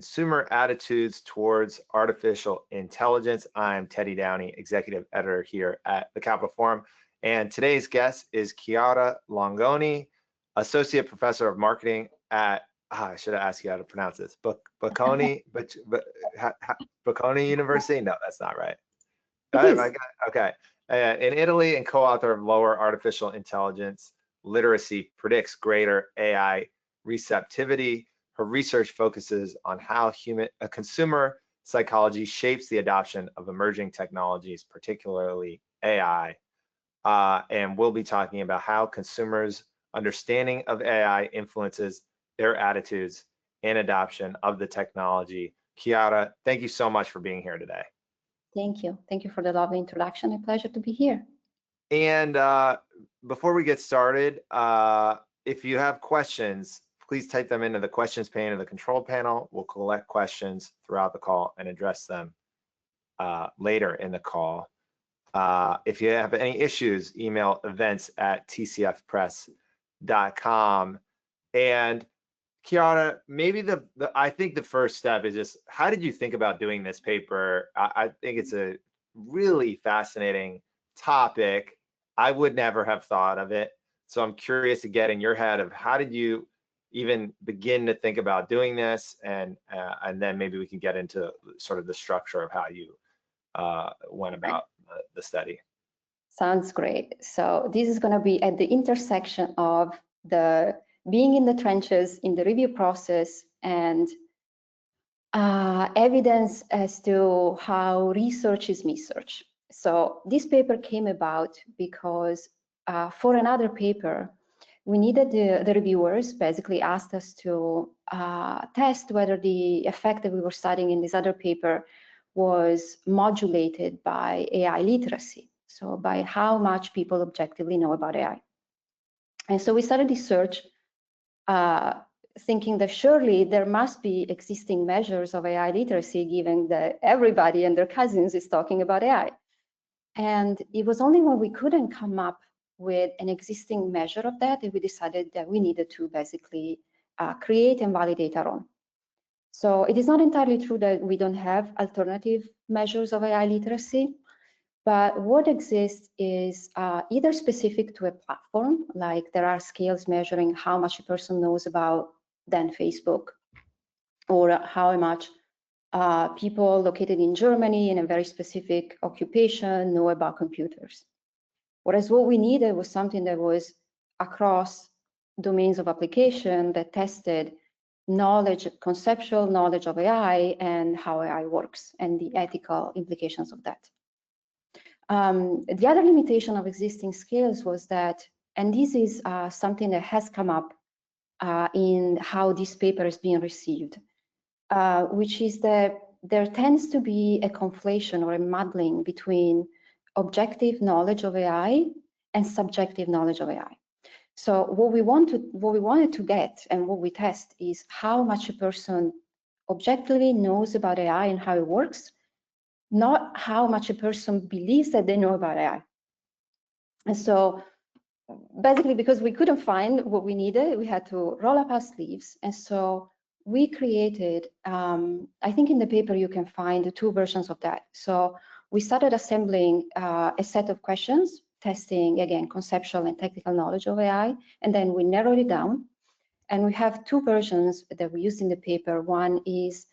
Consumer Attitudes Towards Artificial Intelligence. I'm Teddy Downey, Executive Editor here at the Capital Forum. And today's guest is Chiara Longoni, Associate Professor of Marketing at, I should have asked you how to pronounce this, Bocconi University? No, that's not right. Okay. In Italy, and co-author of Lower Artificial Intelligence Literacy Predicts Greater AI Receptivity. Her research focuses on how consumer psychology shapes the adoption of emerging technologies, particularly AI. And we'll be talking about how consumers' understanding of AI influences their attitudes and adoption of the technology. Chiara, thank you so much for being here today. Thank you. Thank you for the lovely introduction. A pleasure to be here. And before we get started, if you have questions, please type them into the questions pane of the control panel. We'll collect questions throughout the call and address them later in the call. If you have any issues, email events@tcfpress.com. And Chiara, maybe I think the first step is just, how did you think about doing this paper? I think it's a really fascinating topic. I would never have thought of it. So I'm curious to get in your head of how did you even begin to think about doing this, and then maybe we can get into sort of the structure of how you went about the study. Sounds great. So this is going to be at the intersection of the being in the trenches in the review process and evidence as to how research is research. So this paper came about because for another paper, we needed the reviewers basically asked us to test whether the effect that we were studying in this other paper was modulated by AI literacy. So by how much people objectively know about AI. And so we started this search thinking that surely there must be existing measures of AI literacy given that everybody and their cousins is talking about AI. And it was only when we couldn't come up with an existing measure of that we decided that we needed to basically create and validate our own. So it is not entirely true that we don't have alternative measures of AI literacy, but what exists is either specific to a platform, like there are scales measuring how much a person knows about then Facebook, or how much people located in Germany in a very specific occupation know about computers. Whereas what we needed was something that was across domains of application that tested knowledge, conceptual knowledge of AI and how AI works and the ethical implications of that. The other limitation of existing scales was that, and this is something that has come up in how this paper is being received, which is that there tends to be a conflation or a muddling between objective knowledge of AI and subjective knowledge of AI. So what we wanted to get and what we test is how much a person objectively knows about AI and how it works, not how much a person believes that they know about AI. And so basically, because we couldn't find what we needed, we had to roll up our sleeves. And so we created, I think in the paper you can find two versions of that. So we started assembling a set of questions, testing, again, conceptual and technical knowledge of AI, and then we narrowed it down. And we have two versions that we used in the paper. One is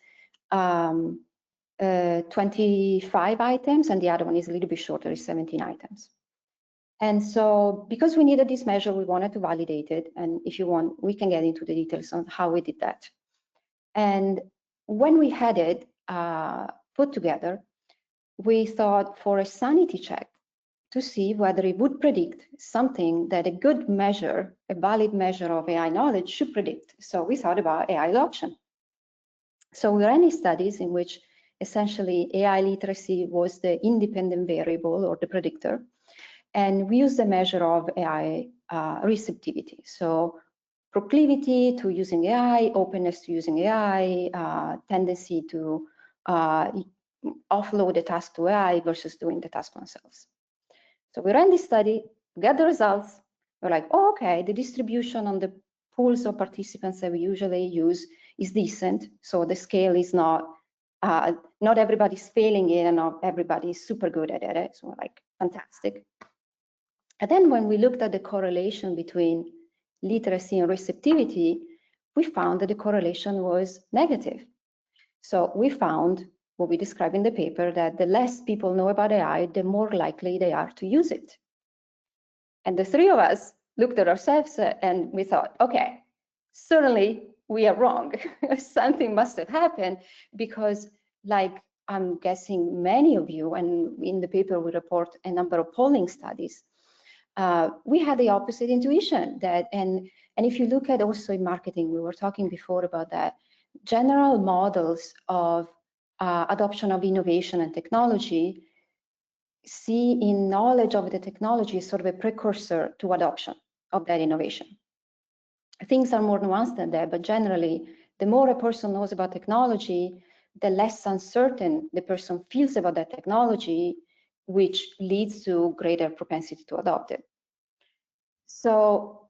25 items, and the other one is a little bit shorter, is 17 items. And so because we needed this measure, we wanted to validate it. And if you want, we can get into the details on how we did that. And when we had it put together, we thought for a sanity check to see whether it would predict something that a good measure, a valid measure of AI knowledge should predict. So we thought about AI adoption. So we ran studies in which essentially AI literacy was the independent variable or the predictor. And we used the measure of AI receptivity. So proclivity to using AI, openness to using AI, tendency to offload the task to AI versus doing the task themselves. So we ran this study, got the results. We're like, oh, okay, the distribution on the pools of participants that we usually use is decent. So the scale is not everybody's failing it and not everybody's super good at it. So like fantastic. And then when we looked at the correlation between literacy and receptivity, we found that the correlation was negative. So we found what we describe in the paper, that the less people know about AI, the more likely they are to use it. And the three of us looked at ourselves and we thought, okay, certainly we are wrong. Something must have happened, because like I'm guessing many of you, and in the paper we report a number of polling studies, we had the opposite intuition that, and if you look at also in marketing, we were talking before about that, general models of adoption of innovation and technology see in knowledge of the technology sort of a precursor to adoption of that innovation. Things are more nuanced than that, but generally, the more a person knows about technology, the less uncertain the person feels about that technology, which leads to greater propensity to adopt it. So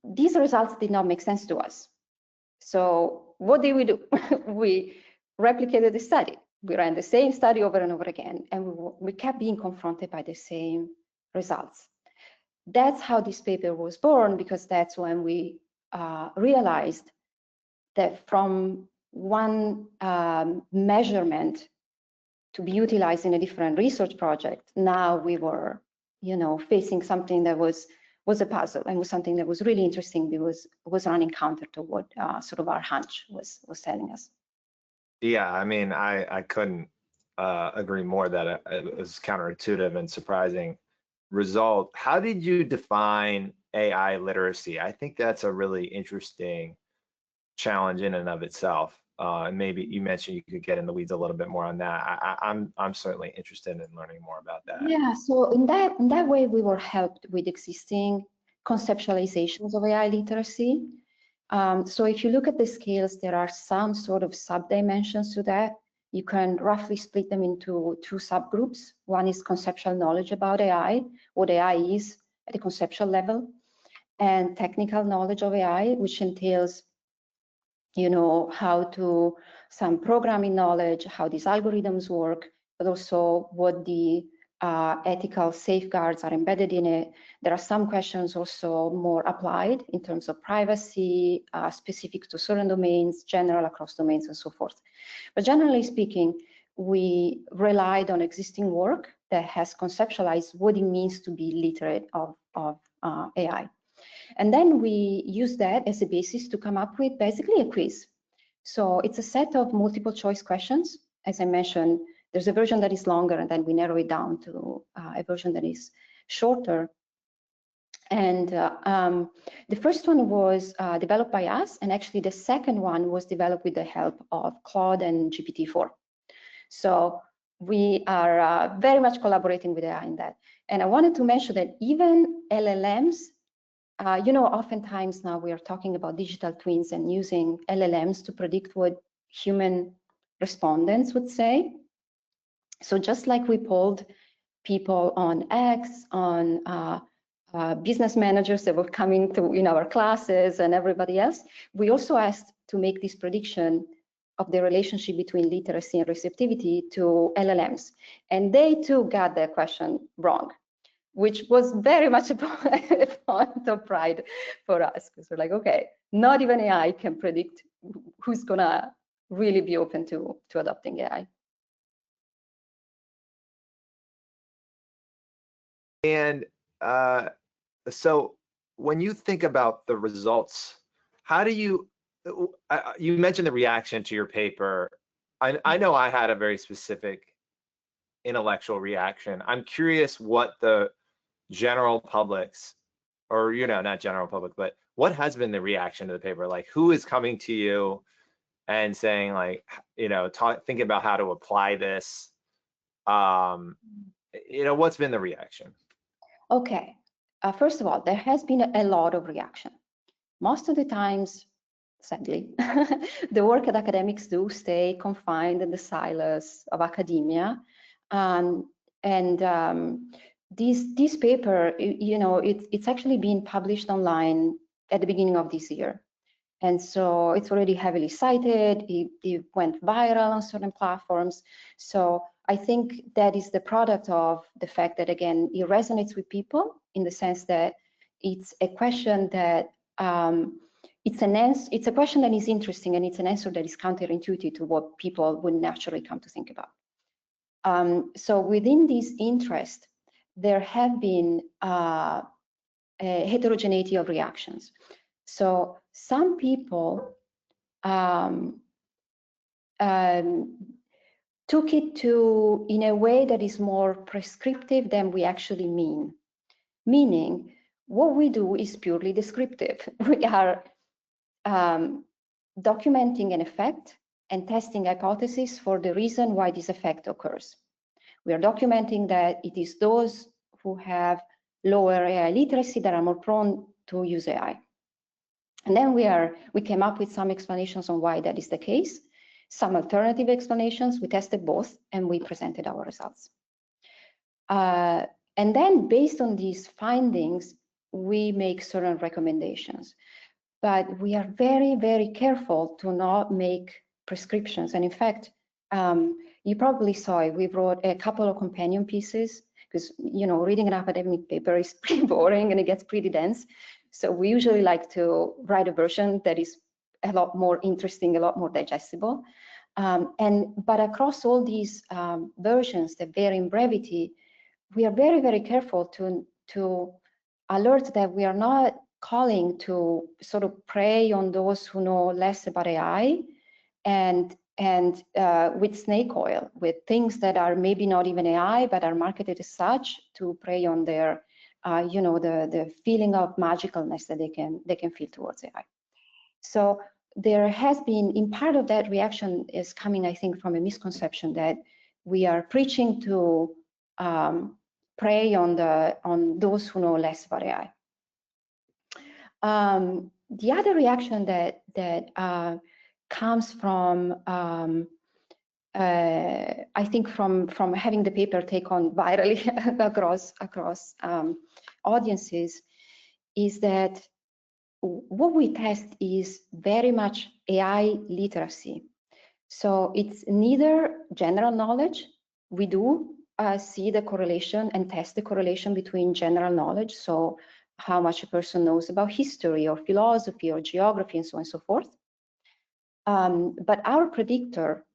these results did not make sense to us. So what did we do? We replicated the study. We ran the same study over and over again, and we kept being confronted by the same results. That's how this paper was born, because that's when we realized that from one measurement to be utilized in a different research project, now we were, facing something that was a puzzle, and was something that was really interesting, because it was running counter to what sort of our hunch was telling us. Yeah, I mean, I couldn't agree more that it was counterintuitive and surprising result. How did you define AI literacy? I think that's a really interesting challenge in and of itself. And maybe you mentioned you could get in the weeds a little bit more on that. I'm certainly interested in learning more about that. Yeah, so in that way, we were helped with existing conceptualizations of AI literacy. So if you look at the scales, there are some sort of sub-dimensions to that. You can roughly split them into two subgroups. One is conceptual knowledge about AI, what AI is at a conceptual level, and technical knowledge of AI, which entails, some programming knowledge, how these algorithms work, but also what the ethical safeguards are embedded in it. There are some questions also more applied in terms of privacy, specific to certain domains, general across domains, and so forth. But generally speaking, we relied on existing work that has conceptualized what it means to be literate of AI. And then we use that as a basis to come up with basically a quiz. So it's a set of multiple choice questions. As I mentioned, there's a version that is longer, and then we narrow it down to a version that is shorter. And the first one was developed by us, and actually the second one was developed with the help of Claude and GPT-4. So we are very much collaborating with AI in that. And I wanted to mention that even LLMs, oftentimes now we are talking about digital twins and using LLMs to predict what human respondents would say. So just like we polled people on X, on business managers that were coming to our classes and everybody else, we also asked to make this prediction of the relationship between literacy and receptivity to LLMs. And they too got their question wrong, which was very much a point of pride for us, because we're like, okay, not even AI can predict who's gonna really be open to adopting AI. And so when you think about the results, how do you mentioned the reaction to your paper. I know I had a very specific intellectual reaction. I'm curious what the general public's, or not general public, but what has been the reaction to the paper? Like, who is coming to you and saying, like, thinking about how to apply this? What's been the reaction? Okay, first of all, there has been a lot of reaction. Most of the times, sadly, the work that academics do stay confined in the silos of academia. This paper, it's actually been published online at the beginning of this year. And so it's already heavily cited. It went viral on certain platforms. So I think that is the product of the fact that, again, it resonates with people in the sense that it's a question that it's a question that is interesting, and it's an answer that is counterintuitive to what people would naturally come to think about. So within this interest, there have been a heterogeneity of reactions. So some people took it to in a way that is more prescriptive than we actually mean. Meaning, what we do is purely descriptive. We are documenting an effect and testing hypotheses for the reason why this effect occurs. We are documenting that it is those who have lower AI literacy that are more prone to use AI. And then we came up with some explanations on why that is the case, some alternative explanations. We tested both, and we presented our results. And then based on these findings, we make certain recommendations. But we are very, very careful to not make prescriptions. And in fact, you probably saw it. We wrote a couple of companion pieces because, you know, reading an academic paper is pretty boring and it gets pretty dense. So we usually like to write a version that is a lot more interesting, a lot more digestible. But across all these versions that vary in brevity, we are very, very careful to alert that we are not calling to sort of prey on those who know less about AI and with snake oil, with things that are maybe not even AI, but are marketed as such to prey on their, you know, the feeling of magicalness that they can feel towards AI. So there has been, in part of that reaction is coming, I think, from a misconception that we are preaching to prey on those who know less about AI. The other reaction that comes from, I think, from having the paper take on virally across audiences, is that what we test is very much AI literacy. So it's neither general knowledge. We do see the correlation and test the correlation between general knowledge, so how much a person knows about history or philosophy or geography and so on and so forth. But our predictor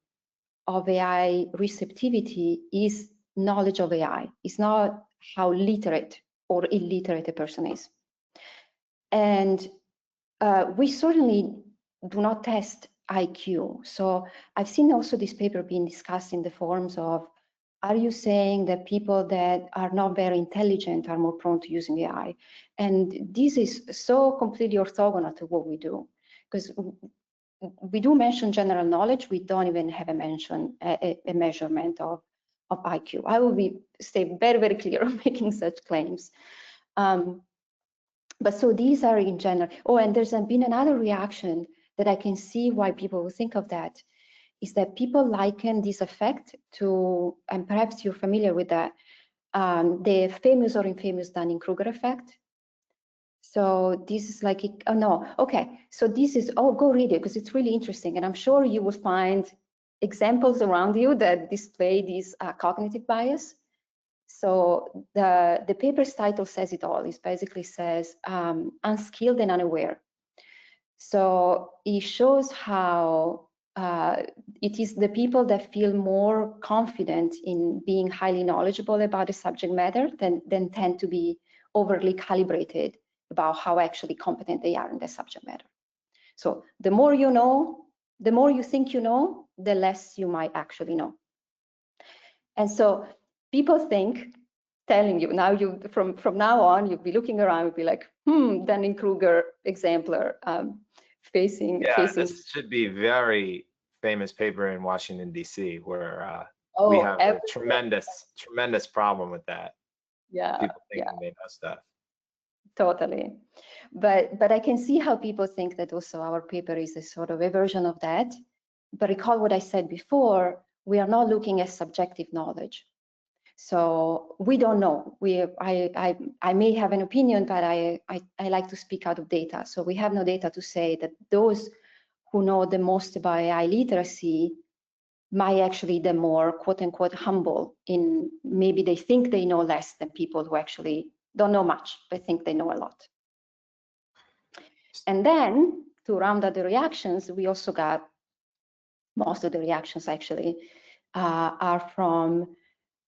of AI receptivity is knowledge of AI. It's not how literate or illiterate a person is. And we certainly do not test IQ. So I've seen also this paper being discussed in the forums of, are you saying that people that are not very intelligent are more prone to using AI? And this is so completely orthogonal to what we do, because we do mention general knowledge. We don't even have a measurement of IQ. I will stay very, very clear on making such claims. But so these are in general. Oh, and there's been another reaction that I can see why people will think of that, is that people liken this effect to, and perhaps you're familiar with that, the famous or infamous Dunning-Kruger effect. So this is like, oh no, okay. So this is, oh, go read it because it's really interesting. And I'm sure you will find examples around you that display this cognitive bias. So the paper's title says it all. It basically says unskilled and unaware. So it shows how it is the people that feel more confident in being highly knowledgeable about the subject matter than tend to be overly calibrated about how actually competent they are in the subject matter. So the more you know, the more you think you know, the less you might actually know. And so people think, telling you now, from now on, you'll be looking around, you'll be like, Dunning-Kruger exemplar facing. This should be very famous paper in Washington, D.C., where we have a tremendous problem with that. Yeah, people thinking they know stuff. Totally. But I can see how people think that also our paper is a sort of a version of that. But recall what I said before, we are not looking at subjective knowledge. So we don't know. I may have an opinion, but I like to speak out of data. So we have no data to say that those who know the most about AI literacy might actually the more quote unquote humble in maybe they think they know less than people who actually don't know much, but think they know a lot. And then to round out the reactions, we also got most of the reactions actually are from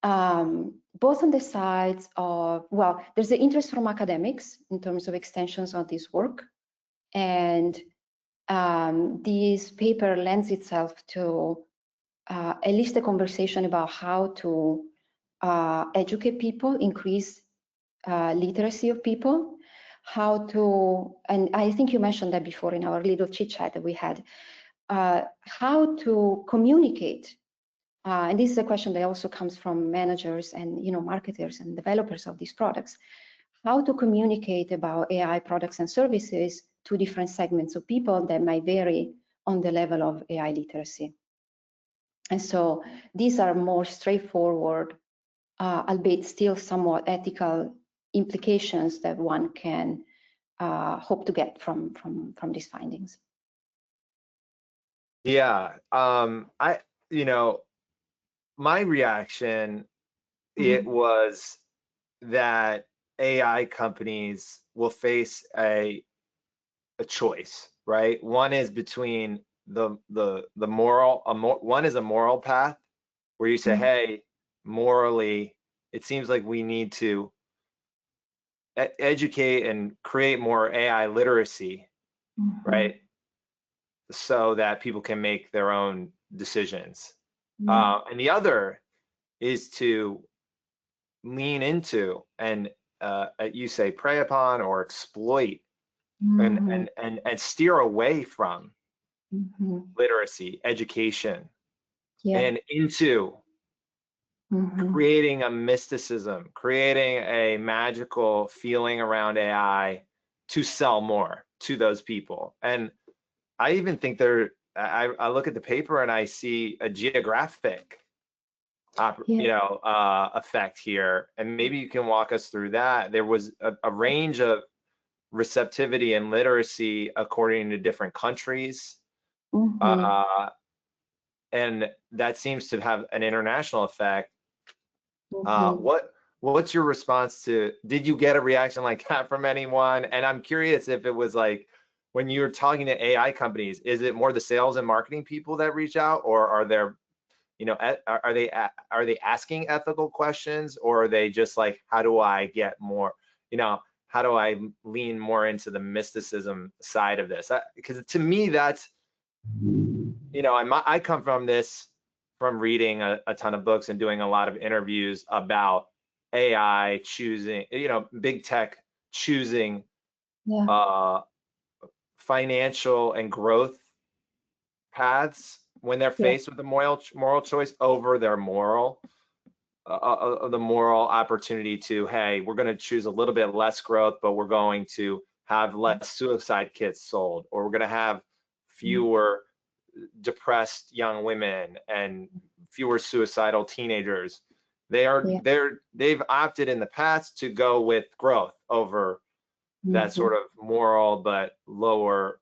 both on the sides of, well, there's the interest from academics in terms of extensions of this work. And this paper lends itself to at least a conversation about how to educate people, increase literacy of people, how to, and I think you mentioned that before in our little chit chat that we had, how to communicate. And this is a question that also comes from managers and marketers and developers of these products. How to communicate about AI products and services to different segments of people that might vary on the level of AI literacy. And so these are more straightforward, albeit still somewhat ethical implications that one can hope to get from these findings. Yeah, my reaction, it was that AI companies will face a choice, right? One is between one is a moral path where you say, hey, morally, it seems like we need to educate and create more AI literacy, right? So that people can make their own decisions. And the other is to lean into and you say prey upon or exploit and steer away from literacy, education, and into creating a mysticism, creating a magical feeling around AI to sell more to those people. And I even think I look at the paper and I see a geographic effect here, and maybe you can walk us through that. There was a range of receptivity and literacy according to different countries, and that seems to have an international effect. What's your response to? Did you get a reaction like that from anyone? And I'm curious if it was like when you're talking to AI companies, is it more the sales and marketing people that reach out, or are there are they asking ethical questions, or are they just like, how do I get more, how do I lean more into the mysticism side of this? Because to me, that's, I come from reading a ton of books and doing a lot of interviews about AI choosing, big tech choosing financial and growth paths when they're faced with a moral choice over their the moral opportunity to, hey, we're going to choose a little bit less growth, but we're going to have less suicide kits sold, or we're going to have fewer depressed young women and fewer suicidal teenagers. They've opted in the past to go with growth over that sort of moral but lower,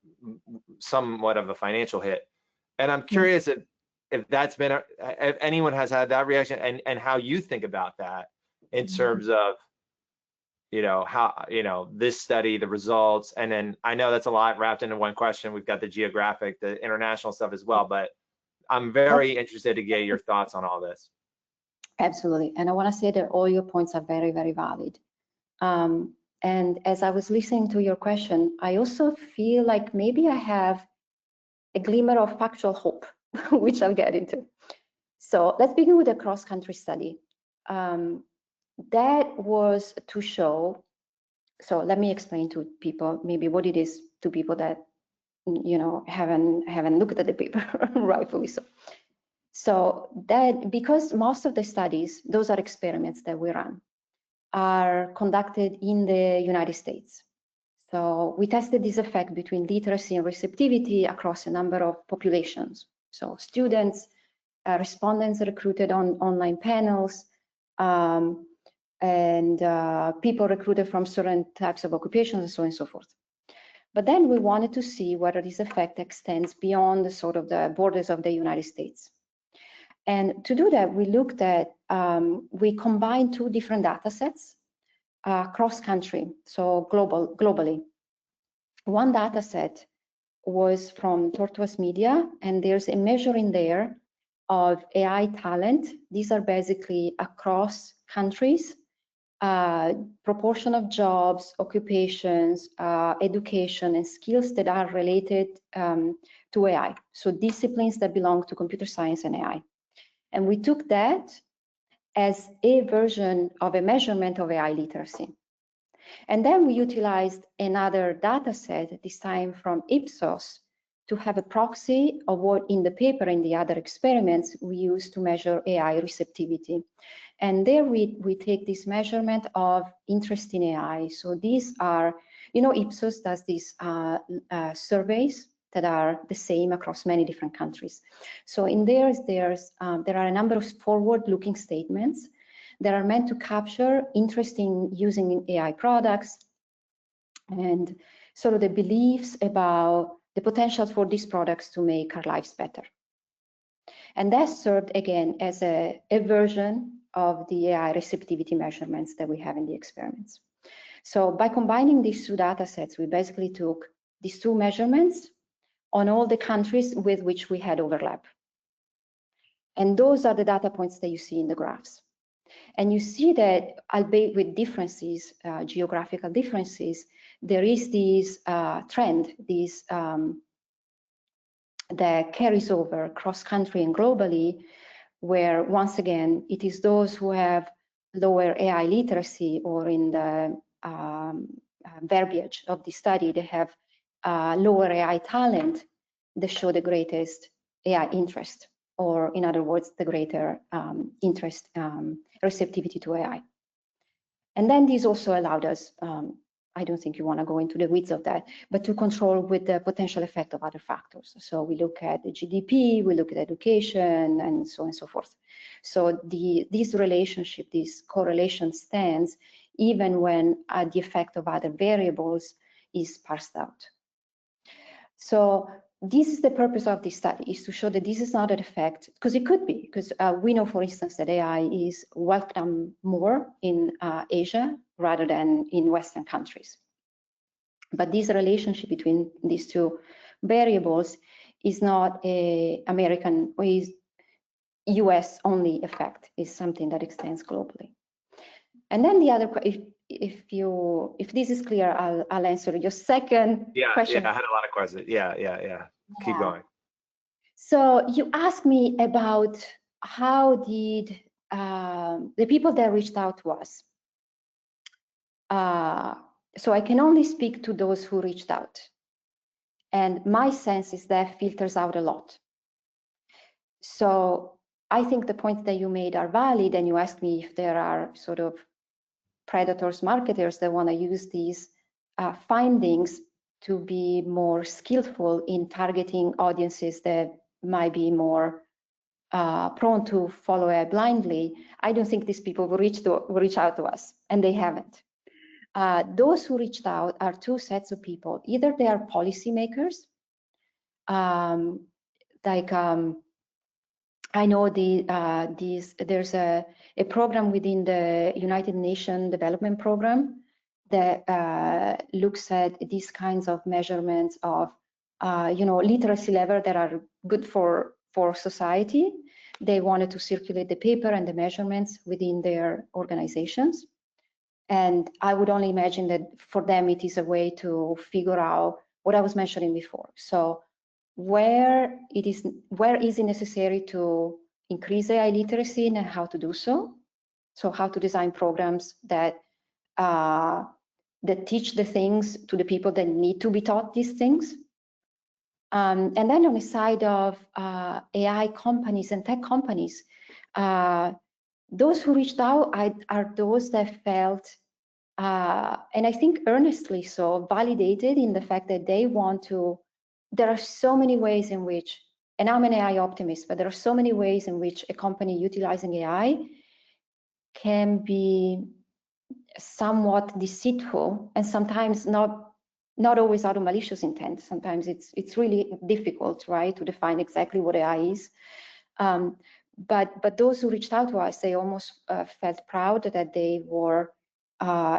somewhat of a financial hit. And I'm curious if that's been, if anyone has had that reaction, and how you think about that in terms of, how, this study, the results, and then I know that's a lot wrapped into one question. We've got the geographic, the international stuff as well, but I'm very interested to get your thoughts on all this. Absolutely. And I want to say that all your points are very, very valid. And as I was listening to your question, I also feel like maybe I have a glimmer of factual hope, which I'll get into. So let's begin with a cross-country study. That was to show, so let me explain to people maybe what it is to people that haven't looked at the paper, rightfully so. So that because most of the studies, those are experiments that we run, are conducted in the United States. So we tested this effect between literacy and receptivity across a number of populations. So students, respondents recruited on online panels, and people recruited from certain types of occupations, and so on and so forth. But then we wanted to see whether this effect extends beyond the sort of the borders of the United States. And to do that, we looked at, we combined two different data sets cross-country, so globally. One data set was from Tortoise Media, and there's a measure in there of AI talent. These are basically across countries, proportion of jobs, occupations, education, and skills that are related to AI. So disciplines that belong to computer science and AI. And we took that as a version of a measurement of AI literacy. And then we utilized another data set, this time from Ipsos, to have a proxy of what in the paper and the other experiments we use to measure AI receptivity. And there we take this measurement of interest in AI. So these are, you know, Ipsos does these surveys that are the same across many different countries. So in there are a number of forward-looking statements that are meant to capture interest in using AI products and sort of the beliefs about the potential for these products to make our lives better. And that served again as a version of the AI receptivity measurements that we have in the experiments. So by combining these two data sets, we basically took these two measurements on all the countries with which we had overlap. And those are the data points that you see in the graphs. And you see that, albeit with differences, geographical differences, there is this trend, that carries over cross-country and globally, where once again, it is those who have lower AI literacy, or in the verbiage of the study, they have lower AI talent, that show the greatest AI interest, or in other words, the greater interest, receptivity to AI. And then this also allowed us, I don't think you want to go into the weeds of that, but to control with the potential effect of other factors. So we look at the GDP, we look at education, and so on and so forth. So this relationship, this correlation stands even when the effect of other variables is parsed out. So this is the purpose of this study, is to show that this is not an effect, because it could be, because we know, for instance, that AI is welcomed more in Asia rather than in Western countries. But this relationship between these two variables is not a American or is US only effect, is something that extends globally. And then the other, if this is clear, I'll answer your second question. Yeah, I had a lot of questions. Yeah. Keep going. So you asked me about how did the people that reached out to us. So I can only speak to those who reached out. And my sense is that filters out a lot. So I think the points that you made are valid, and you asked me if there are sort of predators, marketers that want to use these findings to be more skillful in targeting audiences that might be more prone to follow AI blindly. I don't think these people will reach out to us, and they haven't. Those who reached out are two sets of people. Either they are policymakers, I know there's a program within the United Nations Development Program that looks at these kinds of measurements of literacy level that are good for society. They wanted to circulate the paper and the measurements within their organizations. And I would only imagine that for them it is a way to figure out what I was mentioning before. So where is it necessary to increase AI literacy and how to do so? So how to design programs that teach the things to the people that need to be taught these things. And then on the side of AI companies and tech companies, those who reached out are those that felt, and I think earnestly so, validated in the fact that they want to. There are so many ways in which, and I'm an AI optimist, but there are so many ways in which a company utilizing AI can be somewhat deceitful, and sometimes not always out of malicious intent. Sometimes it's really difficult, right, to define exactly what AI is. But those who reached out to us, they almost felt proud that they were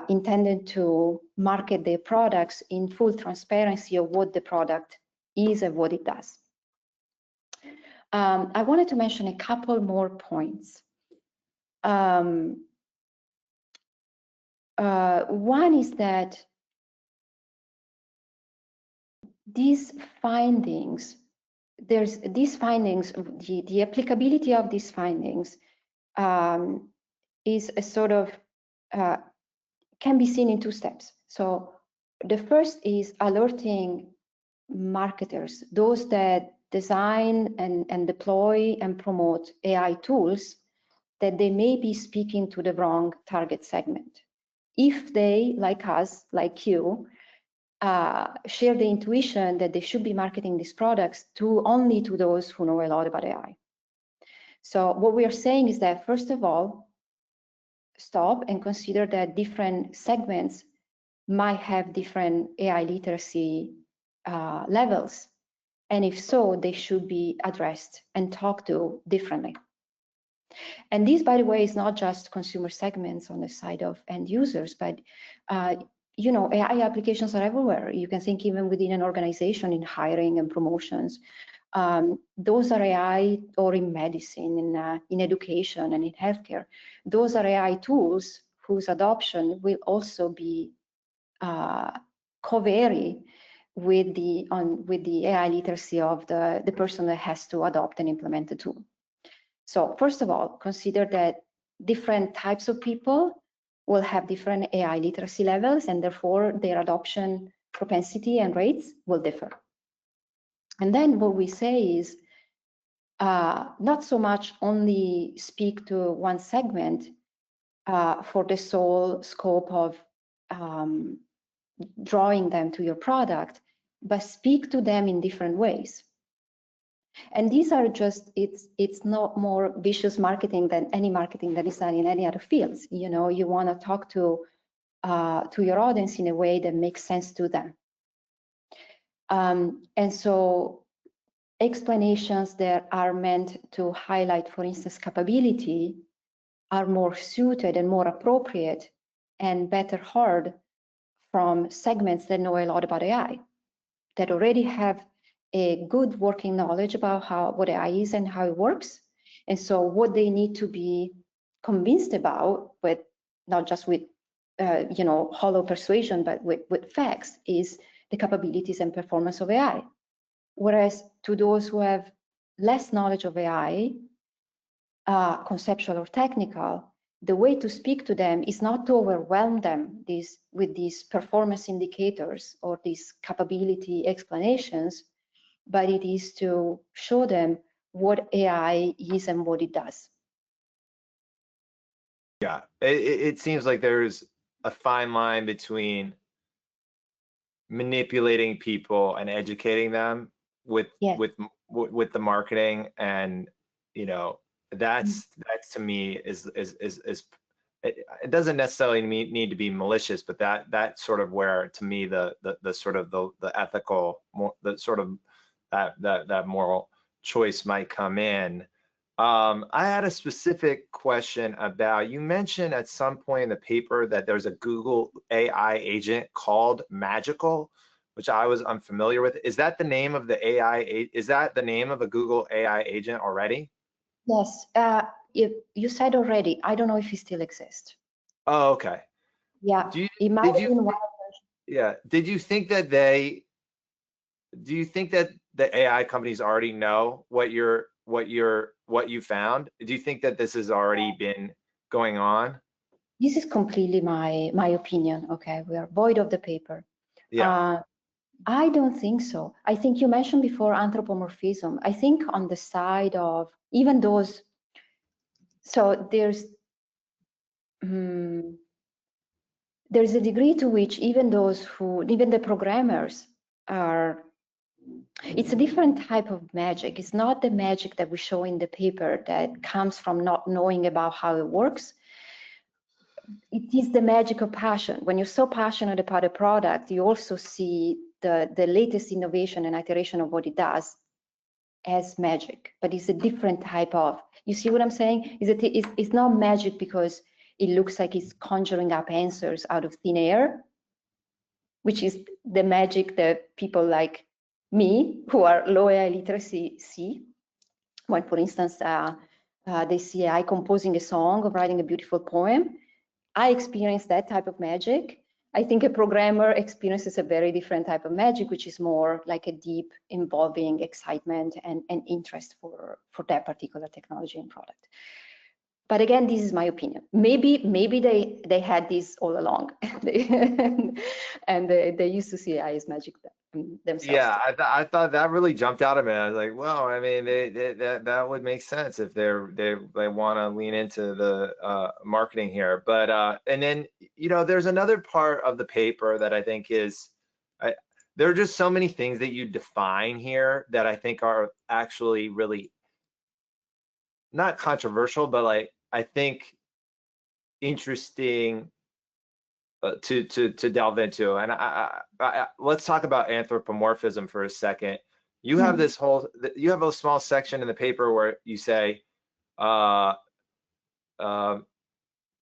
intended to market their products in full transparency of what the product is and what it does. I wanted to mention a couple more points. One is that these findings, the applicability of these findings is a sort of, can be seen in two steps. So the first is alerting marketers, those that design and deploy and promote AI tools, that they may be speaking to the wrong target segment. If they, like us, like you, share the intuition that they should be marketing these products only to those who know a lot about AI. So what we are saying is that, first of all, stop and consider that different segments might have different AI literacy levels. And if so, they should be addressed and talked to differently. And this, by the way, is not just consumer segments on the side of end users, but you know, AI applications are everywhere. You can think even within an organization in hiring and promotions. Those are AI, or in medicine, in education and in healthcare. Those are AI tools whose adoption will also be co-vary with the AI literacy of the person that has to adopt and implement the tool. So first of all, consider that different types of people will have different AI literacy levels, and therefore their adoption propensity and rates will differ. And then what we say is not so much only speak to one segment for the sole scope of drawing them to your product, but speak to them in different ways. And these are just, it's not more vicious marketing than any marketing that is done in any other fields. You know, you want to talk to your audience in a way that makes sense to them. And so explanations that are meant to highlight, for instance, capability are more suited and more appropriate and better heard from segments that know a lot about AI, that already have a good working knowledge about what AI is and how it works. And so what they need to be convinced about, with not just with you know, hollow persuasion, but with facts, is the capabilities and performance of AI. Whereas to those who have less knowledge of AI, conceptual or technical, the way to speak to them is not to overwhelm them with these performance indicators or these capability explanations, but it is to show them what AI is and what it does. Yeah, it seems like there's a fine line between manipulating people and educating them with the marketing, and you know, that's to me is it doesn't necessarily need to be malicious, but that's sort of where, to me, the sort of the ethical, the sort of that moral choice might come in. I had a specific question about, you mentioned at some point in the paper that there's a Google AI agent called Magical, which I was unfamiliar with. Is that the name of the AI? Is that the name of a Google AI agent already? Yes, you said already. I don't know if it still exists. Oh, okay. Yeah, it might have been one. Yeah. Did you think that the AI companies already know what you found? Do you think that this has already been going on? This is completely my opinion. Okay, we are void of the paper. Yeah. I don't think so. I think you mentioned before anthropomorphism. I think on the side of even those, so there's a degree to which even the programmers are, it's a different type of magic. It's not the magic that we show in the paper that comes from not knowing about how it works, it is the magic of passion. When you're so passionate about a product, you also see the latest innovation and iteration of what it does as magic, but it's a different type of, you see what I'm saying? It's not magic because it looks like it's conjuring up answers out of thin air, which is the magic that people like me who are low AI literacy see. When, for instance, they see AI composing a song or writing a beautiful poem, I experience that type of magic. I think a programmer experiences a very different type of magic, which is more like a deep, involving excitement and interest for that particular technology and product. But again, this is my opinion. Maybe they had this all along, and they used to see AI as magic themselves. Yeah, I thought that really jumped out at me. I was like, well, I mean, that would make sense if they want to lean into the marketing here. But and then there's another part of the paper that I think is, there are just so many things that you define here that I think are actually really not controversial, but like I think interesting to delve into. And let's talk about anthropomorphism for a second. You have this you have a small section in the paper where you say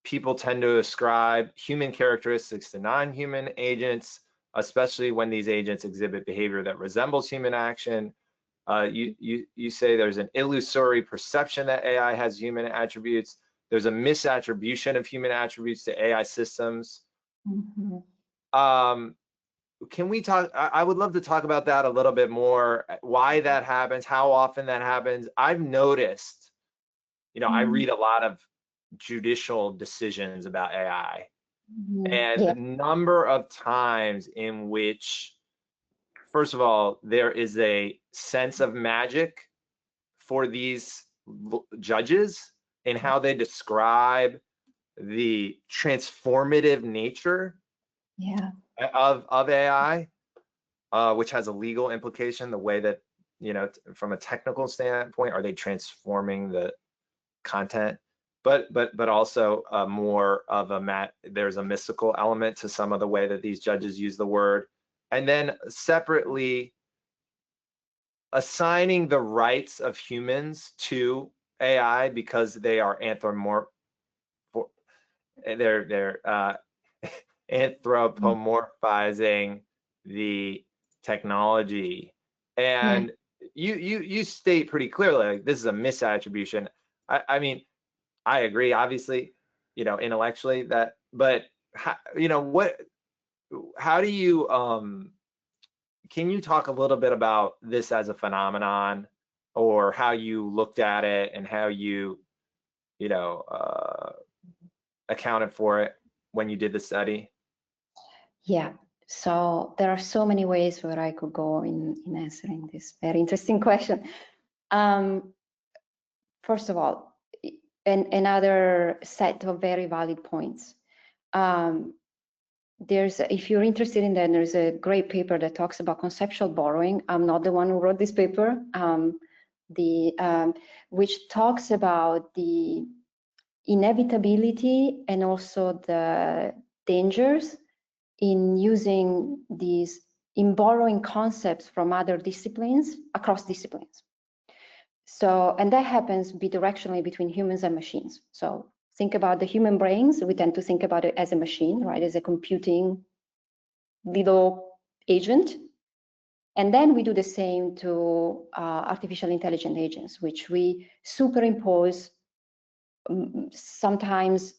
people tend to ascribe human characteristics to non-human agents, especially when these agents exhibit behavior that resembles human action. You say there's an illusory perception that AI has human attributes. There's a misattribution of human attributes to AI systems. Can we talk? I would love to talk about that a little bit more. Why that happens, how often that happens. I've noticed, I read a lot of judicial decisions about AI, and the number of times in which, first of all, there is a sense of magic for these judges in how they describe the transformative nature of AI, which has a legal implication, the way that, from a technical standpoint, are they transforming the content? But also more of there's a mystical element to some of the way that these judges use the word. And then separately, assigning the rights of humans to AI because they are anthropomorphizing the technology. And you state pretty clearly, like, this is a misattribution. I mean, I agree, obviously, intellectually that, but how do you can you talk a little bit about this as a phenomenon, or how you looked at it and how you accounted for it when you did the study? Yeah, so there are so many ways where I could go in answering this very interesting question. First of all, another set of very valid points. If you're interested in that, there's a great paper that talks about conceptual borrowing. I'm not the one who wrote this paper, which talks about the inevitability and also the dangers in using in borrowing concepts from other disciplines, across disciplines. So, and that happens bidirectionally between humans and machines. So think about the human brains. We tend to think about it as a machine, right? As a computing little agent. And then we do the same to artificial intelligent agents, which we superimpose sometimes,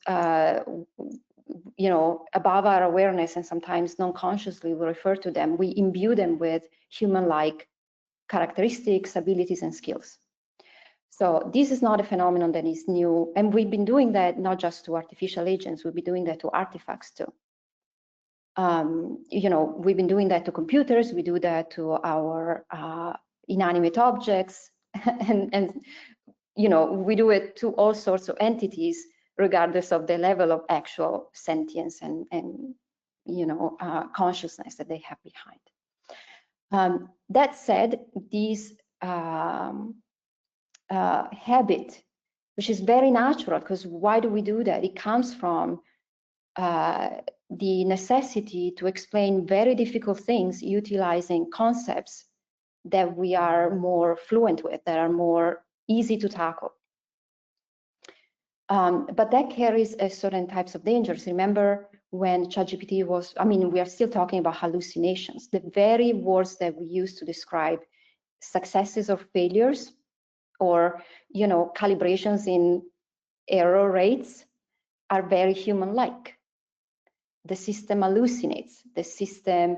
above our awareness, and sometimes non-consciously we refer to them. We imbue them with human-like characteristics, abilities, and skills. So this is not a phenomenon that is new, and we've been doing that not just to artificial agents, we've been doing that to artifacts too. We've been doing that to computers, we do that to our inanimate objects, and we do it to all sorts of entities, regardless of the level of actual sentience and consciousness that they have behind. That said, these habit, which is very natural, because why do we do that? It comes from the necessity to explain very difficult things utilizing concepts that we are more fluent with, that are more easy to tackle. But that carries a certain types of dangers. Remember when ChatGPT was, I mean, we are still talking about hallucinations. The very words that we use to describe successes or failures, or, you know, calibrations in error rates, are very human-like. The system hallucinates. The system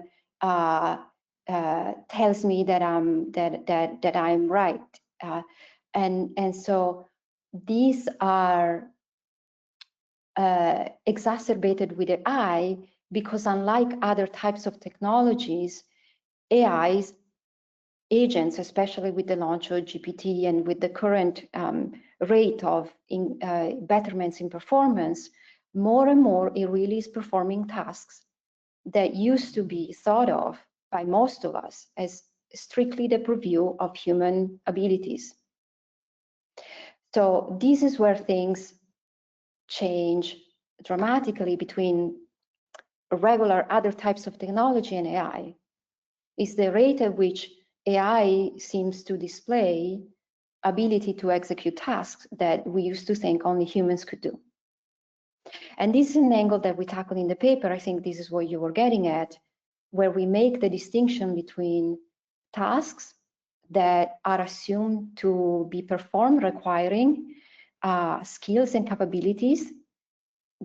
tells me that I'm right, and so these are exacerbated with AI because, unlike other types of technologies, AI's agents, especially with the launch of GPT and with the current rate of betterments in performance, more and more it really is performing tasks that used to be thought of by most of us as strictly the purview of human abilities. So this is where things change dramatically between regular other types of technology and AI. Is the rate at which AI seems to display ability to execute tasks that we used to think only humans could do. And this is an angle that we tackle in the paper. I think this is what you were getting at, where we make the distinction between tasks that are assumed to be performed requiring skills and capabilities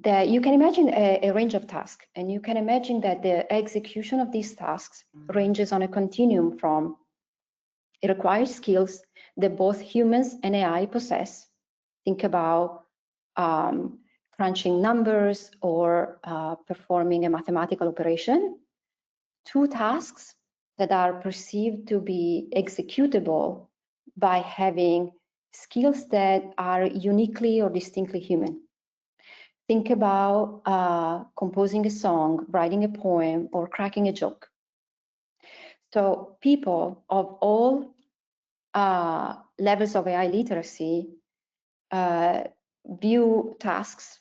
that you can imagine a range of tasks, and you can imagine that the execution of these tasks ranges on a continuum from it requires skills that both humans and AI possess. Think about crunching numbers or performing a mathematical operation, to tasks that are perceived to be executable by having skills that are uniquely or distinctly human. Think about composing a song, writing a poem, or cracking a joke. So people of all levels of AI literacy view tasks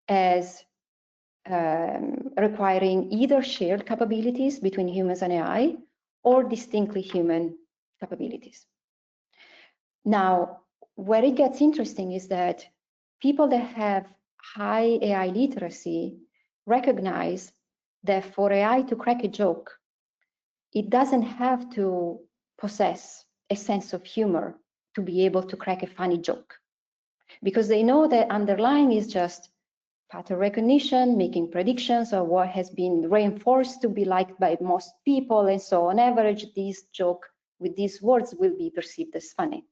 as requiring either shared capabilities between humans and AI or distinctly human capabilities. Now, where it gets interesting is that people that have high AI literacy recognize that for AI to crack a joke, it doesn't have to possess a sense of humor to be able to crack a funny joke, because they know that underlying is just pattern recognition, making predictions of what has been reinforced to be liked by most people, and so on average, this joke with these words will be perceived as funny.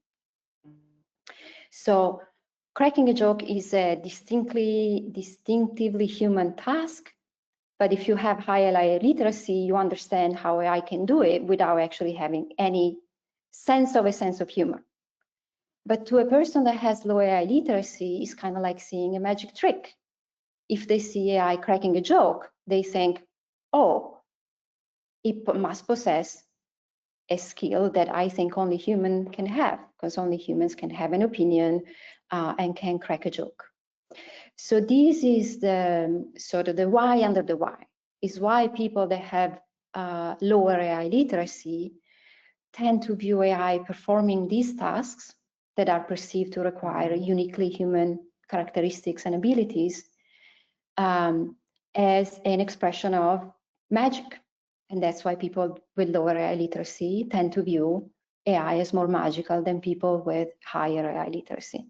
So cracking a joke is a distinctively human task, but if you have high AI literacy, you understand how AI can do it without actually having any sense of humor. But to a person that has low AI literacy, it's kind of like seeing a magic trick. If they see AI cracking a joke, they think, oh, it must possess a skill that I think only human can have, because only humans can have an opinion and can crack a joke. So this is the sort of the why under the why, is why people that have lower AI literacy tend to view AI performing these tasks that are perceived to require uniquely human characteristics and abilities as an expression of magic. And that's why people with lower AI literacy tend to view AI as more magical than people with higher AI literacy.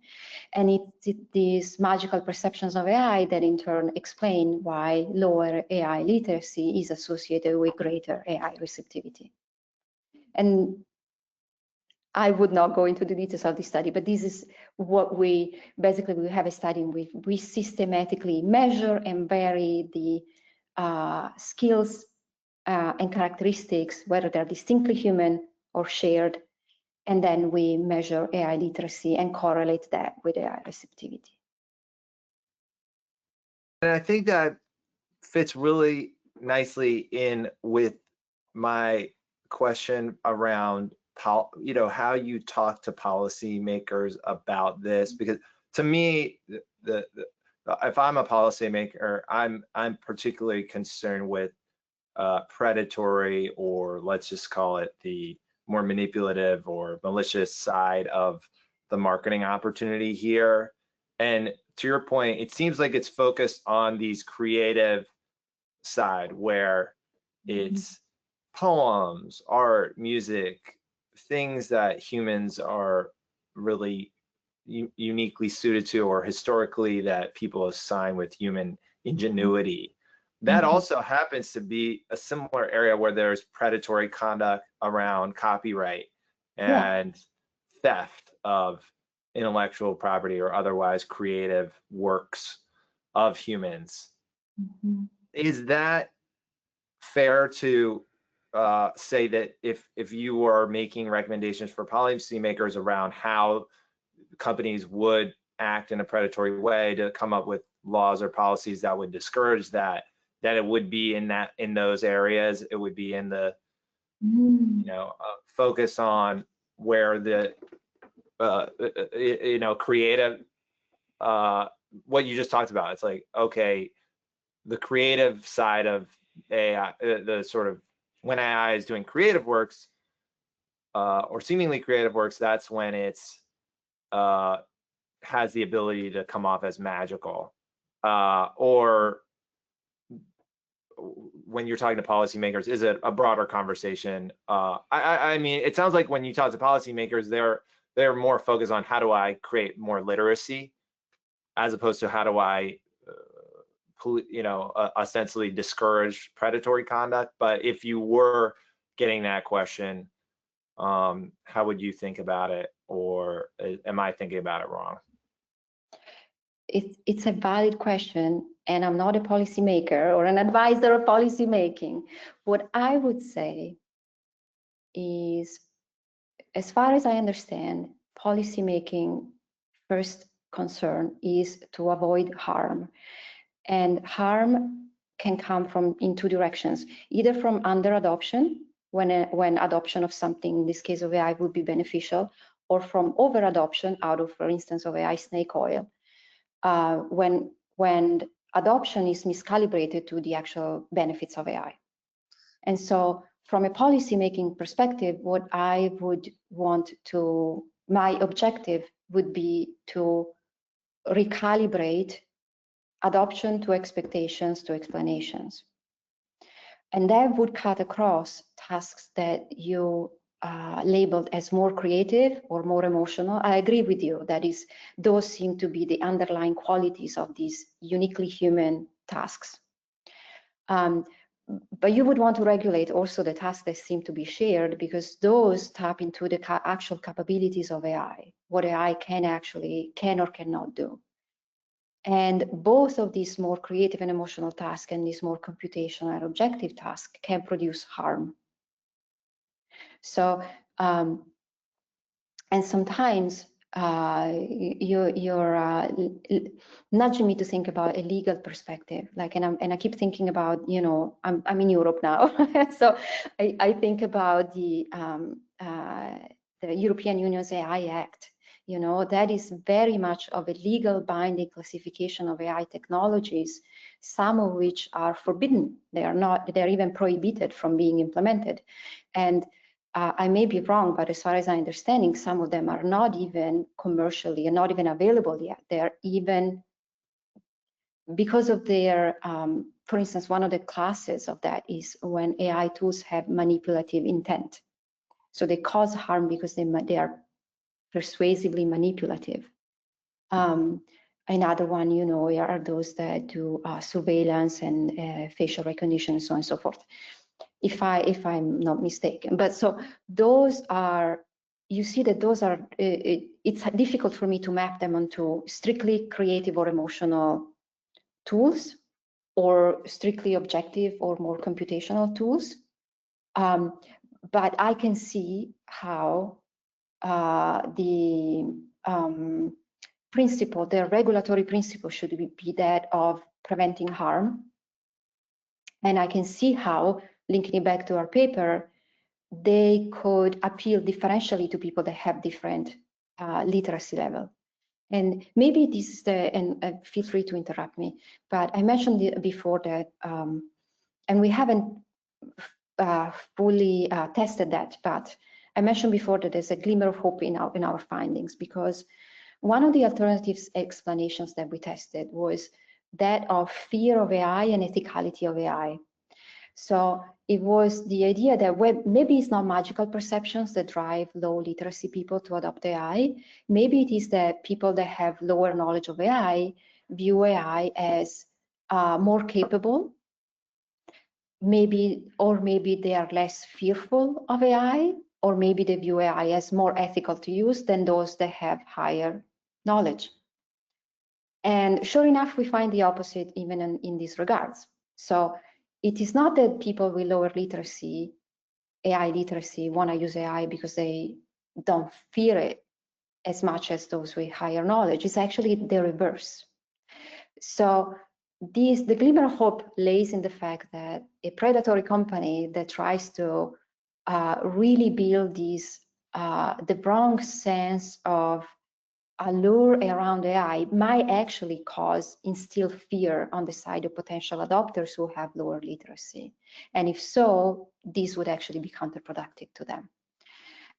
And it's these magical perceptions of AI that in turn explain why lower AI literacy is associated with greater AI receptivity. And I would not go into the details of this study, but this is what we have a study in which we systematically measure and vary the skills and characteristics, whether they're distinctly human or shared, and then we measure AI literacy and correlate that with AI receptivity. And I think that fits really nicely in with my question around how you talk to policymakers about this, because to me the if I'm a policymaker, I'm particularly concerned with predatory, or let's just call it the more manipulative or malicious side of the marketing opportunity here. And to your point, it seems like it's focused on these creative side where it's poems, art, music, things that humans are really uniquely suited to, or historically that people assign with human ingenuity. That also happens to be a similar area where there's predatory conduct around copyright and theft of intellectual property or otherwise creative works of humans. Is that fair to say that if you are making recommendations for policymakers around how companies would act in a predatory way to come up with laws or policies that would discourage that, that it would be in those areas, it would be in the focus on where the creative, what you just talked about. It's like, okay, the creative side of AI, the sort of when AI is doing creative works or seemingly creative works, that's when it's has the ability to come off as magical. Or when you're talking to policymakers, is it a broader conversation? I mean, it sounds like when you talk to policymakers, they're more focused on how do I create more literacy, as opposed to how do I ostensibly discourage predatory conduct. But if you were getting that question, how would you think about it? Or am I thinking about it wrong? It's a valid question, and I'm not a policymaker or an advisor of policy making. What I would say is, as far as I understand, policy making first concern is to avoid harm. And harm can come in two directions, either from under adoption, when adoption of something, in this case of AI, would be beneficial, or from over adoption out of, for instance, of AI snake oil, when adoption is miscalibrated to the actual benefits of AI. And so from a policy-making perspective, what I would want to, my objective would be to recalibrate adoption to expectations to explanations. And that would cut across tasks that you labeled as more creative or more emotional. I agree with you. That is, those seem to be the underlying qualities of these uniquely human tasks. But you would want to regulate also the tasks that seem to be shared, because those tap into the actual capabilities of AI, what AI can or cannot do. And both of these more creative and emotional tasks and these more computational and objective tasks can produce harm. So, and sometimes you're nudging me to think about a legal perspective, like, and I keep thinking about, I'm in Europe now, so I think about the European Union's AI Act. That is very much of a legal binding classification of AI technologies, some of which are forbidden. They're even prohibited from being implemented. And I may be wrong, but as far as I understand, some of them are not even commercially and not even available yet. They're even, because of their, for instance, one of the classes of that is when AI tools have manipulative intent. So they cause harm because they are persuasively manipulative. Another one, are those that do surveillance and facial recognition and so on and so forth, if I'm not mistaken. But so those are, you see that those are, it's difficult for me to map them onto strictly creative or emotional tools, or strictly objective or more computational tools. But I can see how the principle, the regulatory principle, should be that of preventing harm. And I can see how, linking it back to our paper, they could appeal differentially to people that have different literacy level. And maybe this is and feel free to interrupt me, but I mentioned before that, and we haven't fully tested that, but I mentioned before that there's a glimmer of hope in our findings, because one of the alternative explanations that we tested was that of fear of AI and ethicality of AI. So it was the idea that maybe it's not magical perceptions that drive low literacy people to adopt AI. Maybe it is that people that have lower knowledge of AI view AI as more capable, maybe they are less fearful of AI, or maybe they view AI as more ethical to use than those that have higher knowledge. And sure enough, we find the opposite even in these regards. So it is not that people with lower literacy, AI literacy, want to use AI because they don't fear it as much as those with higher knowledge. It's actually the reverse. So the glimmer of hope lays in the fact that a predatory company that tries to really build the wrong sense of allure around AI might actually instill fear on the side of potential adopters who have lower literacy. And if so, this would actually be counterproductive to them.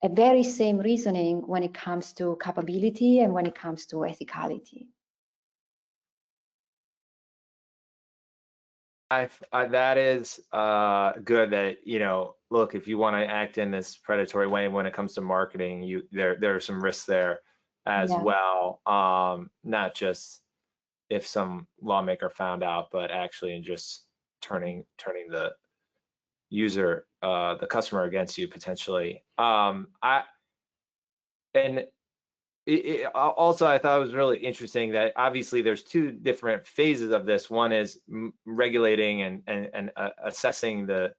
A very same reasoning when it comes to capability and when it comes to ethicality. That is good that, look, if you want to act in this predatory way when it comes to marketing, there are some risks there as well. Not just if some lawmaker found out, but actually in just turning the user, the customer against you potentially. Also, I thought it was really interesting that obviously there's two different phases of this. One is regulating and assessing the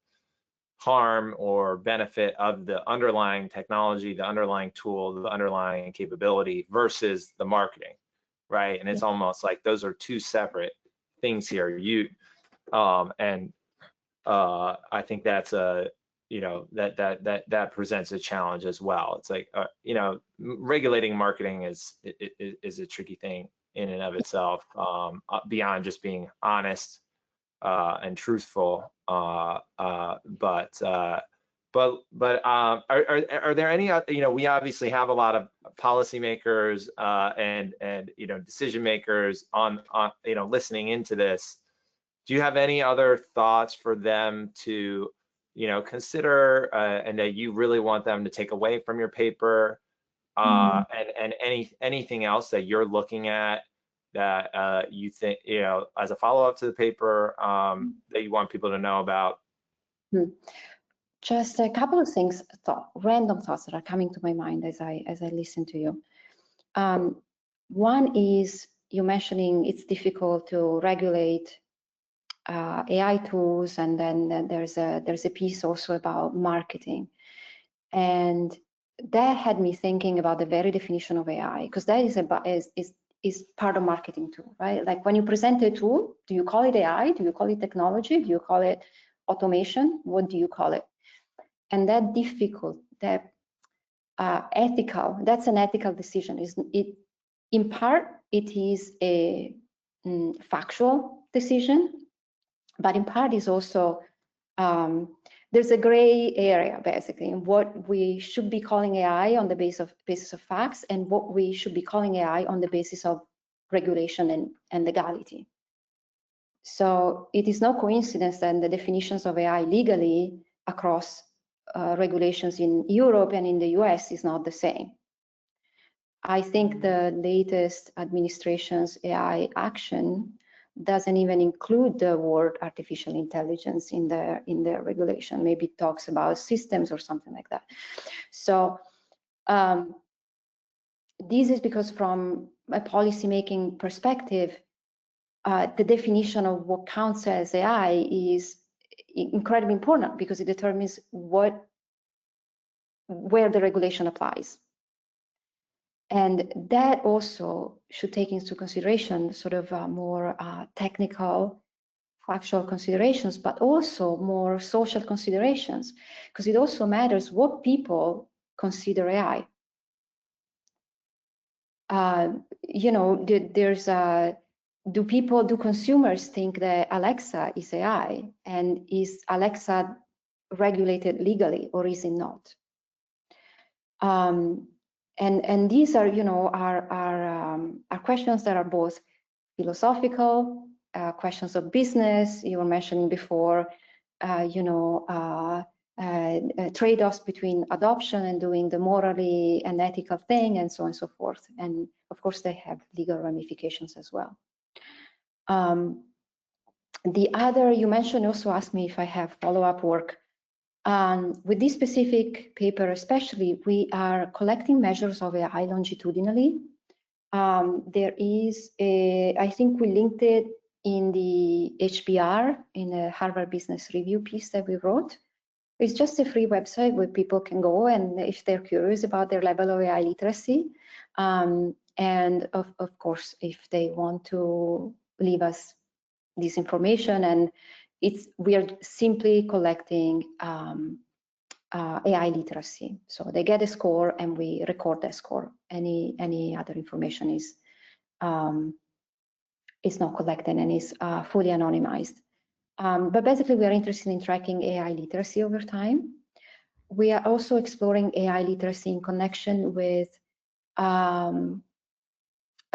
harm or benefit of the underlying technology, the underlying tool, the underlying capability versus the marketing, right? And it's almost like those are two separate things here. I think that's that presents a challenge as well. It's like regulating marketing is a tricky thing in and of itself, beyond just being honest and truthful. But are there any we obviously have a lot of policymakers and decision makers on listening into this. Do you have any other thoughts for them to consider and that you really want them to take away from your paper, and anything else that you're looking at that you think as a follow-up to the paper that you want people to know about? Just a couple of things, random thoughts that are coming to my mind as I listen to you. One is you mentioning it's difficult to regulate AI tools, and then there's a piece also about marketing, and that had me thinking about the very definition of AI, because that is part of marketing too, right? Like when you present a tool, do you call it AI? Do you call it technology? Do you call it automation? What do you call it? And that difficult, that ethical, that's an ethical decision. In part, it is a factual decision, but in part is also, there's a gray area basically in what we should be calling AI on the basis of facts, and what we should be calling AI on the basis of regulation and legality. So it is no coincidence that the definitions of AI legally across regulations in Europe and in the US is not the same. I think the latest administration's AI action doesn't even include the word artificial intelligence in their regulation. Maybe it talks about systems or something like that. So this is because from a policymaking perspective, the definition of what counts as AI is incredibly important, because it determines where the regulation applies. And that also should take into consideration sort of more technical, factual considerations, but also more social considerations, because it also matters what people consider AI. you know, do consumers think that Alexa is AI, and is Alexa regulated legally or is it not? And these are, you know, are questions that are both philosophical, questions of business. You were mentioning before, you know, trade-offs between adoption and doing the morally and ethical thing, and so on and so forth. And of course, they have legal ramifications as well. The other, you mentioned, also asked me if I have follow-up work. With this specific paper especially, we are collecting measures of AI longitudinally. There is I think we linked it in the HBR, in a Harvard Business Review piece that we wrote. It's just a free website where people can go, and if they're curious about their level of AI literacy, and of course, if they want to leave us this information, and we are simply collecting AI literacy. So they get a score and we record that score. Any other information is not collected and is fully anonymized. But basically, we are interested in tracking AI literacy over time. We are also exploring AI literacy in connection with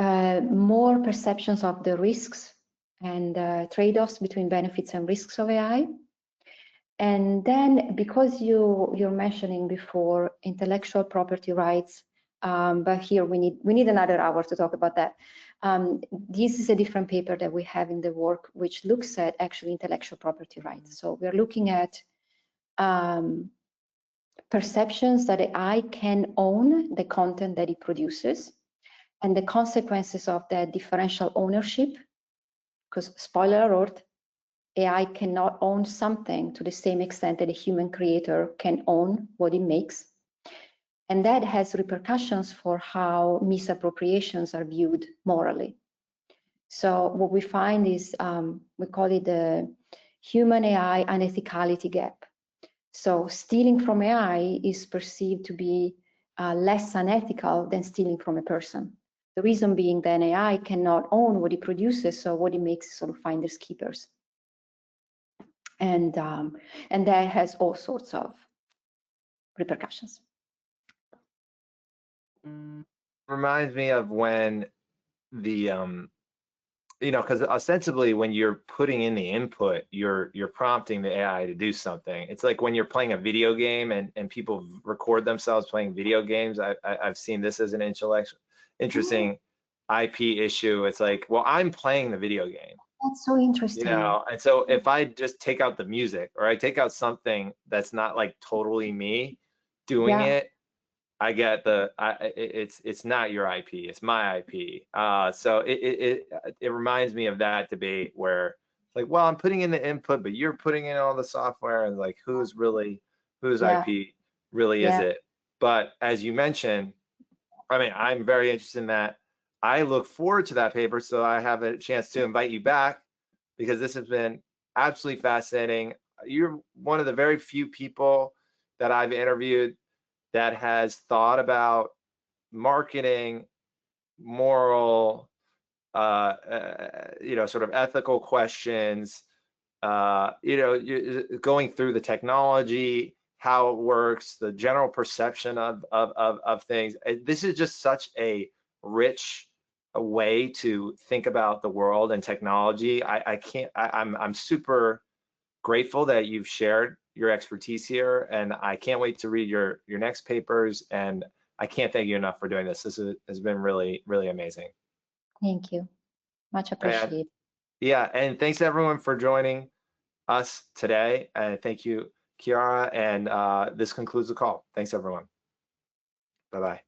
more perceptions of the risks and trade-offs between benefits and risks of AI. And then, because you're mentioning before intellectual property rights, but here we need another hour to talk about that. This is a different paper that we have in the work, which looks at actually intellectual property rights. So we're looking at perceptions that AI can own the content that it produces, and the consequences of that differential ownership. Because, spoiler alert, AI cannot own something to the same extent that a human creator can own what it makes. And that has repercussions for how misappropriations are viewed morally. So what we find is, we call it the human AI unethicality gap. So stealing from AI is perceived to be less unethical than stealing from a person. The reason being that AI cannot own what it produces, so what it makes is sort of finders keepers. And that has all sorts of repercussions. Reminds me of when the you know, because ostensibly when you're putting in the input, you're prompting the AI to do something. It's like when you're playing a video game and people record themselves playing video games. I've seen this as an interesting IP issue. It's like, well, I'm playing the video game. That's so interesting. You know, and so if I just take out the music, or I take out something that's not like totally me doing it, I get it's not your IP, it's my IP. So it reminds me of that debate where, like, well, I'm putting in the input, but you're putting in all the software, and like, whose IP really is it? But as you mentioned, I mean, I'm very interested in that. I look forward to that paper, so I have a chance to invite you back, because this has been absolutely fascinating. You're one of the very few people that I've interviewed that has thought about marketing, moral, you know, sort of ethical questions, you know, going through the technology, how it works, the general perception of things. This is just such a rich way to think about the world and technology. I'm super grateful that you've shared your expertise here, and I can't wait to read your next papers, and I can't thank you enough for doing this. This has been really, really amazing. Thank you. Much appreciated. Yeah, and thanks everyone for joining us today. And thank you, Chiara, and this concludes the call. Thanks everyone. Bye-bye.